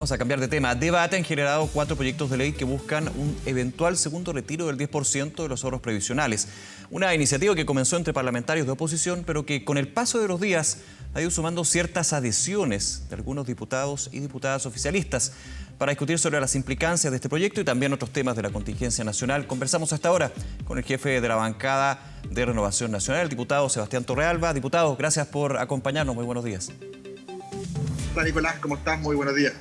Vamos a cambiar de tema. Debate han generado 4 proyectos de ley que buscan un eventual segundo retiro del 10% de los ahorros previsionales. Una iniciativa que comenzó entre parlamentarios de oposición, pero que con el paso de los días ha ido sumando ciertas adhesiones de algunos diputados y diputadas oficialistas. Para discutir sobre las implicancias de este proyecto y también otros temas de la contingencia nacional, conversamos hasta ahora con el jefe de la bancada de Renovación Nacional, el diputado Sebastián Torrealba. Diputado, gracias por acompañarnos. Muy buenos días. Hola Nicolás, ¿cómo estás? Muy buenos días.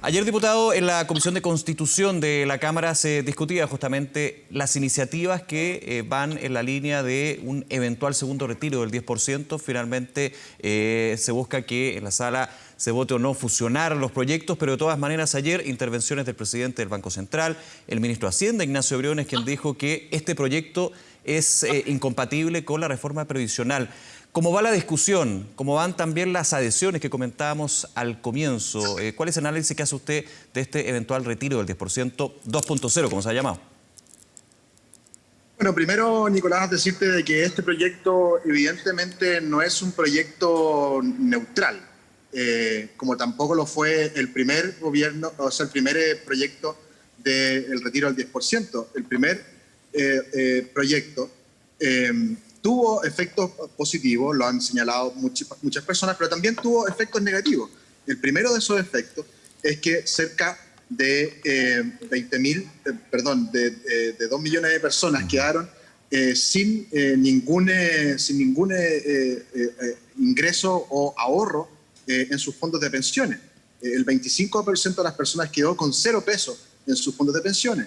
Ayer, diputado, en la Comisión de Constitución de la Cámara se discutía justamente las iniciativas que van en la línea de un eventual segundo retiro del 10%. Finalmente se busca que en la sala se vote o no fusionar los proyectos, pero de todas maneras ayer intervenciones del presidente del Banco Central, el ministro de Hacienda, Ignacio Briones, quien dijo que este proyecto es incompatible con la reforma previsional. ¿Cómo va la discusión? ¿Cómo van también las adhesiones que comentábamos al comienzo? ¿Cuál es el análisis que hace usted de este eventual retiro del 10% 2.0, como se ha llamado? Bueno, primero, Nicolás, decirte de que este proyecto evidentemente no es un proyecto neutral, como tampoco lo fue el primer gobierno, o sea, el primer proyecto del retiro del 10%. El primer proyecto tuvo efectos positivos, lo han señalado muchas personas, pero también tuvo efectos negativos. El primero de esos efectos es que cerca de 2 millones de personas quedaron sin ningún ingreso o ahorro en sus fondos de pensiones. El 25% de las personas quedó con 0 pesos en sus fondos de pensiones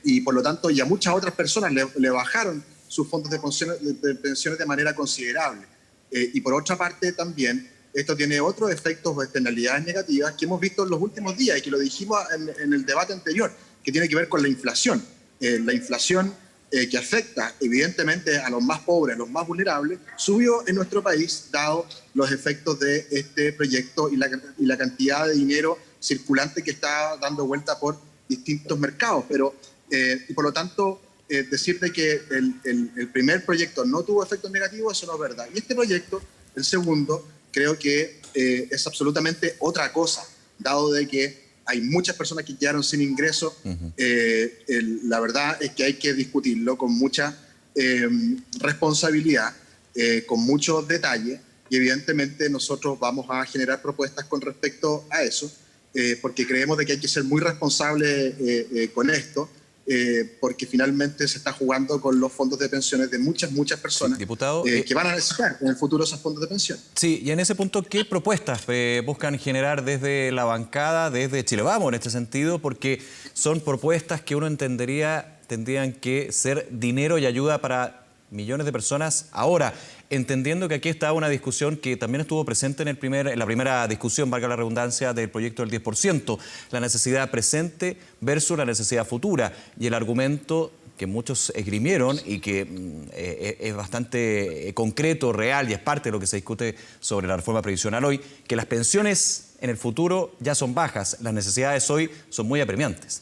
y por lo tanto y a muchas otras personas le bajaron sus fondos de pensiones de manera considerable. Y por otra parte también, esto tiene otros efectos o externalidades negativas que hemos visto en los últimos días y que lo dijimos en el debate anterior, que tiene que ver con la inflación. La inflación que afecta evidentemente a los más pobres, a los más vulnerables, subió en nuestro país dado los efectos de este proyecto y la cantidad de dinero circulante que está dando vuelta por distintos mercados. Pero, y por lo tanto, decirte que el primer proyecto no tuvo efectos negativos, eso no es verdad. Y este proyecto, el segundo, creo que es absolutamente otra cosa, dado de que hay muchas personas que quedaron sin ingreso. La verdad es que hay que discutirlo con mucha responsabilidad, con mucho detalle, y evidentemente nosotros vamos a generar propuestas con respecto a eso, porque creemos de que hay que ser muy responsable con esto, porque finalmente se está jugando con los fondos de pensiones de muchas personas, sí, diputado, que van a necesitar en el futuro esos fondos de pensión. Sí, y en ese punto, ¿qué propuestas buscan generar desde la bancada, desde Chile Vamos en este sentido? Porque son propuestas que uno entendería tendrían que ser dinero y ayuda para millones de personas ahora, entendiendo que aquí está una discusión que también estuvo presente en la primera discusión, valga la redundancia, del proyecto del 10%, la necesidad presente versus la necesidad futura, y el argumento que muchos esgrimieron y que es bastante concreto, real, y es parte de lo que se discute sobre la reforma previsional hoy, que las pensiones en el futuro ya son bajas, las necesidades hoy son muy apremiantes.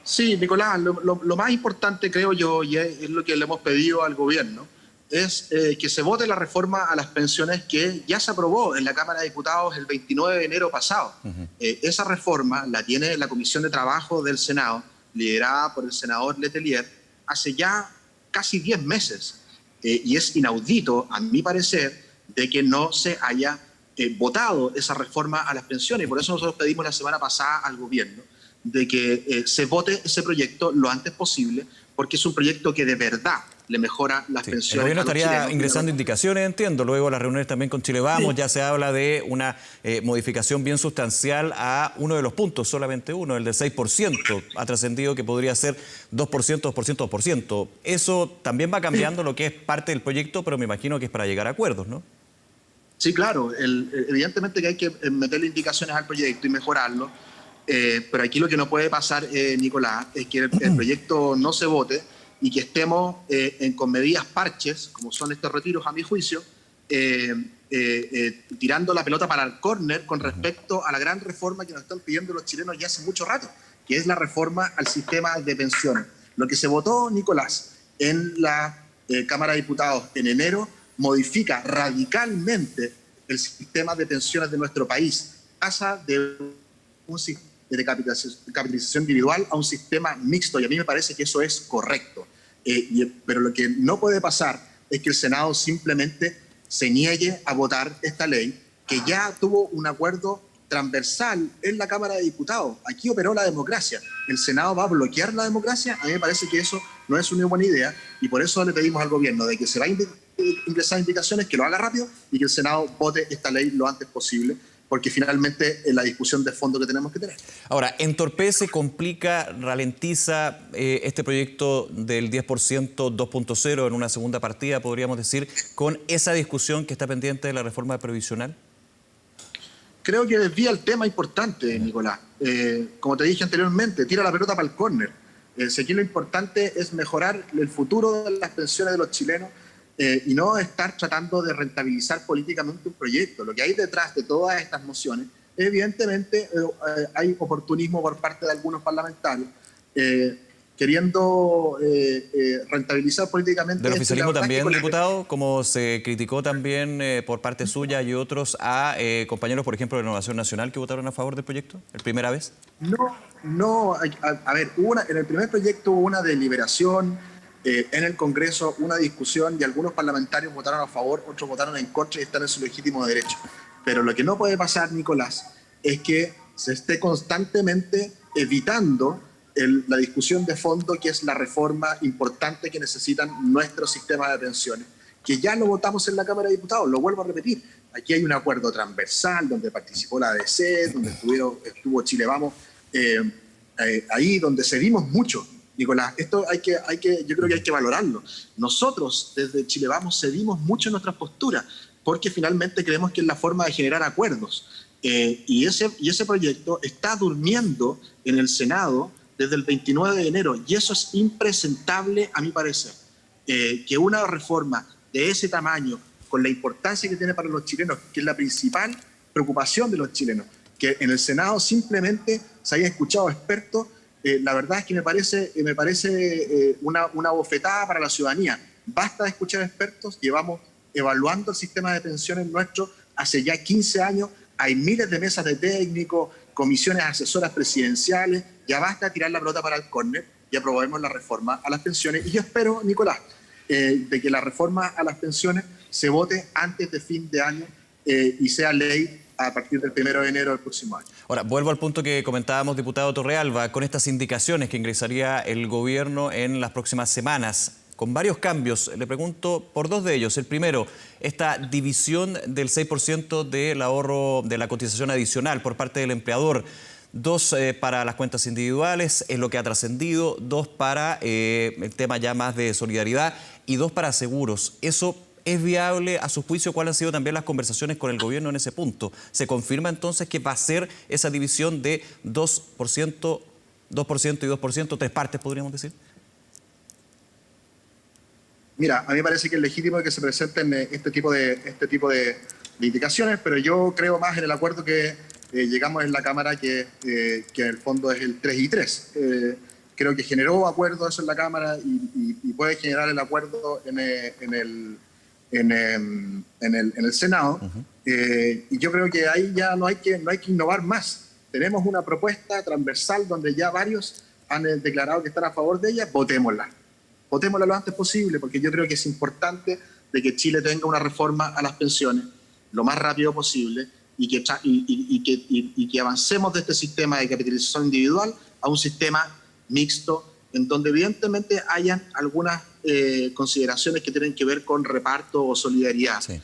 Sí, Nicolás, lo más importante, creo yo, y es lo que le hemos pedido al gobierno, es que se vote la reforma a las pensiones que ya se aprobó en la Cámara de Diputados el 29 de enero pasado. Esa reforma la tiene la Comisión de Trabajo del Senado, liderada por el senador Letelier, hace ya casi 10 meses. Y es inaudito, a mi parecer, de que no se haya votado esa reforma a las pensiones. Y por eso nosotros pedimos la semana pasada al gobierno de que se vote ese proyecto lo antes posible, porque es un proyecto que de verdad le mejora las pensiones. El gobierno estaría ingresando indicaciones, entiendo. Luego las reuniones también con Chile Vamos, ya se habla de una modificación bien sustancial a uno de los puntos, solamente uno, el del 6%. Ha trascendido que podría ser 2%, 2%, 2%. Eso también va cambiando lo que es parte del proyecto, pero me imagino que es para llegar a acuerdos, ¿no? Sí, claro. Evidentemente que hay que meterle indicaciones al proyecto y mejorarlo. Pero aquí lo que no puede pasar, Nicolás, es que el proyecto no se vote y que estemos con medidas parches, como son estos retiros a mi juicio, tirando la pelota para el córner con respecto a la gran reforma que nos están pidiendo los chilenos ya hace mucho rato, que es la reforma al sistema de pensiones. Lo que se votó, Nicolás, en la Cámara de Diputados en enero modifica radicalmente el sistema de pensiones de nuestro país, pasa de un sistema de capitalización individual a un sistema mixto, y a mí me parece que eso es correcto. Pero lo que no puede pasar es que el Senado simplemente se niegue a votar esta ley, que ya tuvo un acuerdo transversal en la Cámara de Diputados. Aquí operó la democracia. ¿El Senado va a bloquear la democracia? A mí me parece que eso no es una buena idea, y por eso le pedimos al gobierno de que se va a ingresar indicaciones, que lo haga rápido y que el Senado vote esta ley lo antes posible, porque finalmente es la discusión de fondo que tenemos que tener. Ahora, ¿entorpece, complica, ralentiza este proyecto del 10% 2.0 en una segunda partida, podríamos decir, con esa discusión que está pendiente de la reforma previsional? Creo que desvía el tema importante, Nicolás. Como te dije anteriormente, tira la pelota para el córner. Si aquí lo importante es mejorar el futuro de las pensiones de los chilenos, y no estar tratando de rentabilizar políticamente un proyecto. Lo que hay detrás de todas estas mociones, evidentemente hay oportunismo por parte de algunos parlamentarios queriendo rentabilizar políticamente. ¿Del oficialismo también, diputado? Como se criticó también por parte suya y otros a compañeros, por ejemplo, de Renovación Nacional que votaron a favor del proyecto, ¿el primera vez? No, a ver, en el primer proyecto hubo una deliberación, en el Congreso una discusión, y algunos parlamentarios votaron a favor, otros votaron en contra y están en su legítimo derecho. Pero lo que no puede pasar, Nicolás, es que se esté constantemente evitando la discusión de fondo, que es la reforma importante que necesitan nuestros sistemas de pensiones, que ya lo votamos en la Cámara de Diputados, lo vuelvo a repetir. Aquí hay un acuerdo transversal donde participó la ADC, donde estuvo Chile Vamos, ahí donde cedimos mucho. Nicolás, esto yo creo que hay que valorarlo. Nosotros, desde Chile Vamos, cedimos mucho en nuestras posturas, porque finalmente creemos que es la forma de generar acuerdos. Y ese proyecto está durmiendo en el Senado desde el 29 de enero, y eso es impresentable, a mi parecer. Que una reforma de ese tamaño, con la importancia que tiene para los chilenos, que es la principal preocupación de los chilenos, que en el Senado simplemente se hayan escuchado expertos, la verdad es que me parece una bofetada para la ciudadanía. Basta de escuchar expertos, llevamos evaluando el sistema de pensiones nuestro hace ya 15 años, hay miles de mesas de técnicos, comisiones asesoras presidenciales, ya basta de tirar la pelota para el córner y aprobemos la reforma a las pensiones. Y yo espero, Nicolás, de que la reforma a las pensiones se vote antes de fin de año y sea ley a partir del 1 de enero del próximo año. Ahora, vuelvo al punto que comentábamos, diputado Torrealba, con estas indicaciones que ingresaría el gobierno en las próximas semanas, con varios cambios. Le pregunto por dos de ellos. El primero, esta división del 6% del ahorro de la cotización adicional por parte del empleador. 2 para las cuentas individuales, es lo que ha trascendido. 2 para el tema ya más de solidaridad y 2 para seguros. ¿Eso es viable a su juicio? ¿Cuáles han sido también las conversaciones con el gobierno en ese punto? ¿Se confirma entonces que va a ser esa división de 2%, 2% y 2%, 3 partes podríamos decir? Mira, a mí me parece que es legítimo que se presenten este tipo de indicaciones, pero yo creo más en el acuerdo que llegamos en la Cámara, que en el fondo es el 3 y 3. Creo que generó acuerdo eso en la Cámara y puede generar el acuerdo en el Senado. Y yo creo que ahí ya no hay que innovar más. Tenemos una propuesta transversal donde ya varios han declarado que están a favor de ella. Votémosla lo antes posible, porque yo creo que es importante de que Chile tenga una reforma a las pensiones lo más rápido posible y que avancemos de este sistema de capitalización individual a un sistema mixto, en donde evidentemente hayan algunas consideraciones que tienen que ver con reparto o solidaridad. Sí.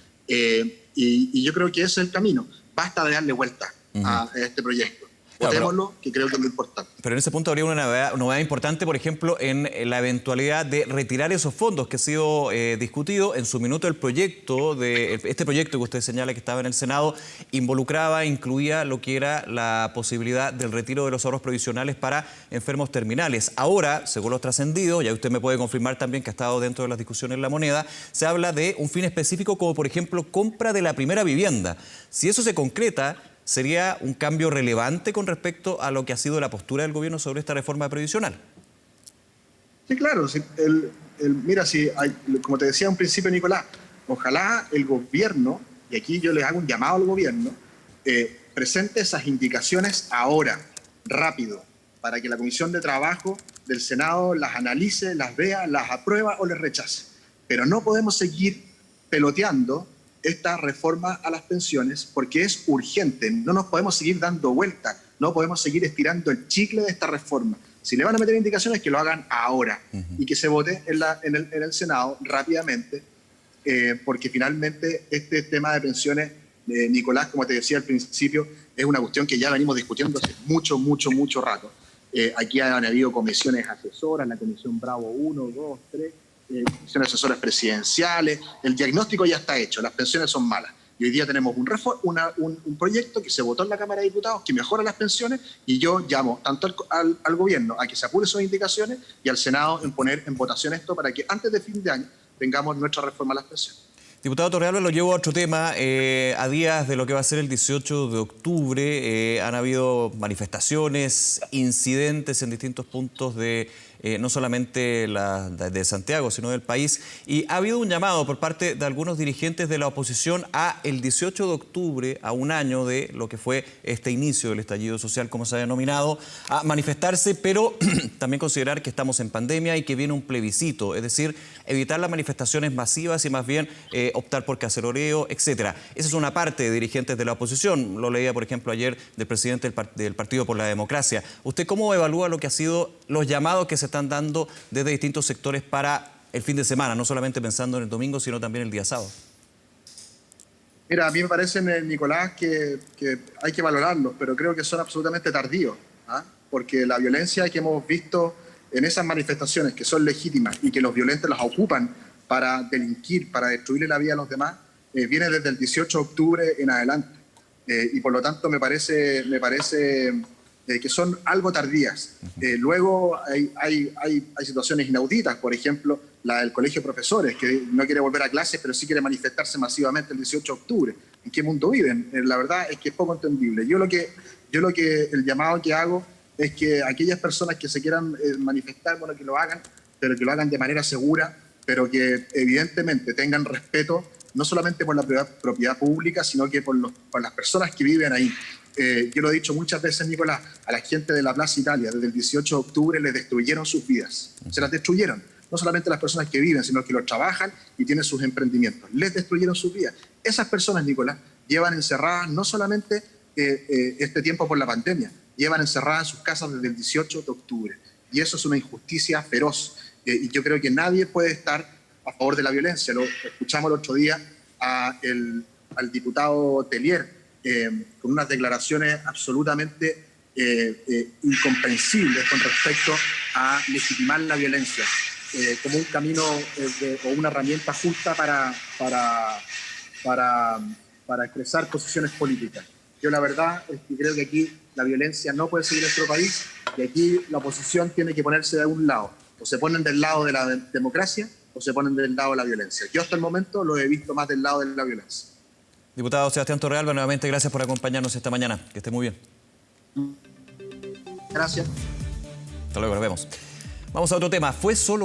Y yo creo que ese es el camino. Basta de darle vuelta a este proyecto. Votémoslo, que creo que es lo importante. Pero en ese punto habría una novedad importante, por ejemplo, en la eventualidad de retirar esos fondos que ha sido discutido. En su minuto el proyecto, este proyecto que usted señala que estaba en el Senado, incluía lo que era la posibilidad del retiro de los ahorros provisionales para enfermos terminales. Ahora, según los trascendidos, ya usted me puede confirmar también que ha estado dentro de las discusiones en La Moneda, se habla de un fin específico como, por ejemplo, compra de la primera vivienda. Si eso se concreta, ¿sería un cambio relevante con respecto a lo que ha sido la postura del gobierno sobre esta reforma previsional? Sí, claro. Mira, como te decía un principio, Nicolás, ojalá el gobierno, y aquí yo les hago un llamado al gobierno, presente esas indicaciones ahora, rápido, para que la Comisión de Trabajo del Senado las analice, las vea, las aprueba o les rechace. Pero no podemos seguir peloteando esta reforma a las pensiones porque es urgente. No nos podemos seguir dando vueltas, no podemos seguir estirando el chicle de esta reforma. Si le van a meter indicaciones, que lo hagan ahora y que se vote en el Senado rápidamente, porque finalmente este tema de pensiones, Nicolás, como te decía al principio, es una cuestión que ya venimos discutiendo hace mucho rato. Aquí han habido comisiones asesoras, la Comisión Bravo 1, 2, 3, comisiones asesoras presidenciales. El diagnóstico ya está hecho, las pensiones son malas. Y hoy día tenemos un proyecto que se votó en la Cámara de Diputados que mejora las pensiones, y yo llamo tanto al gobierno a que se apure sus indicaciones y al Senado en poner en votación esto para que antes de fin de año tengamos nuestra reforma a las pensiones. Diputado Torrealba, lo llevo a otro tema. A días de lo que va a ser el 18 de octubre, han habido manifestaciones, incidentes en distintos puntos de no solamente de Santiago, sino del país. Y ha habido un llamado por parte de algunos dirigentes de la oposición a el 18 de octubre, a un año de lo que fue este inicio del estallido social, como se ha denominado, a manifestarse, pero también considerar que estamos en pandemia y que viene un plebiscito, es decir, evitar las manifestaciones masivas y más bien optar por caceroleo, etcétera. Esa es una parte de dirigentes de la oposición. Lo leía, por ejemplo, ayer del presidente del Partido por la Democracia. ¿Usted cómo evalúa lo que ha sido los llamados que se están dando desde distintos sectores para el fin de semana, no solamente pensando en el domingo, sino también el día sábado? Mira, a mí me parece, Nicolás, que hay que valorarlos, pero creo que son absolutamente tardíos, porque la violencia que hemos visto en esas manifestaciones, que son legítimas y que los violentos las ocupan para delinquir, para destruirle la vida a los demás, viene desde el 18 de octubre en adelante. Y por lo tanto me parece que son algo tardías. Luego hay situaciones inauditas, por ejemplo, la del Colegio de Profesores, que no quiere volver a clases, pero sí quiere manifestarse masivamente el 18 de octubre. ¿En qué mundo viven? La verdad es que es poco entendible. El llamado que hago es que aquellas personas que se quieran manifestar, bueno, que lo hagan, pero que lo hagan de manera segura, pero que evidentemente tengan respeto, no solamente por la propiedad pública, sino que por las personas que viven ahí. Yo lo he dicho muchas veces, Nicolás, a la gente de la Plaza Italia, desde el 18 de octubre les destruyeron sus vidas. Se las destruyeron. No solamente las personas que viven, sino que los trabajan y tienen sus emprendimientos. Les destruyeron sus vidas. Esas personas, Nicolás, llevan encerradas no solamente este tiempo por la pandemia, llevan encerradas en sus casas desde el 18 de octubre. Y eso es una injusticia feroz. Y yo creo que nadie puede estar a favor de la violencia. Lo escuchamos el otro día al diputado Tellier, con unas declaraciones absolutamente incomprensibles con respecto a legitimar la violencia como un camino o una herramienta justa para expresar posiciones políticas. Yo la verdad es que creo que aquí la violencia no puede seguir en nuestro país, y aquí la oposición tiene que ponerse de un lado. O se ponen del lado de la democracia o se ponen del lado de la violencia. Yo hasta el momento lo he visto más del lado de la violencia. Diputado Sebastián Torrealba, nuevamente gracias por acompañarnos esta mañana. Que esté muy bien. Gracias. Hasta luego, nos vemos. Vamos a otro tema. ¿Fue solo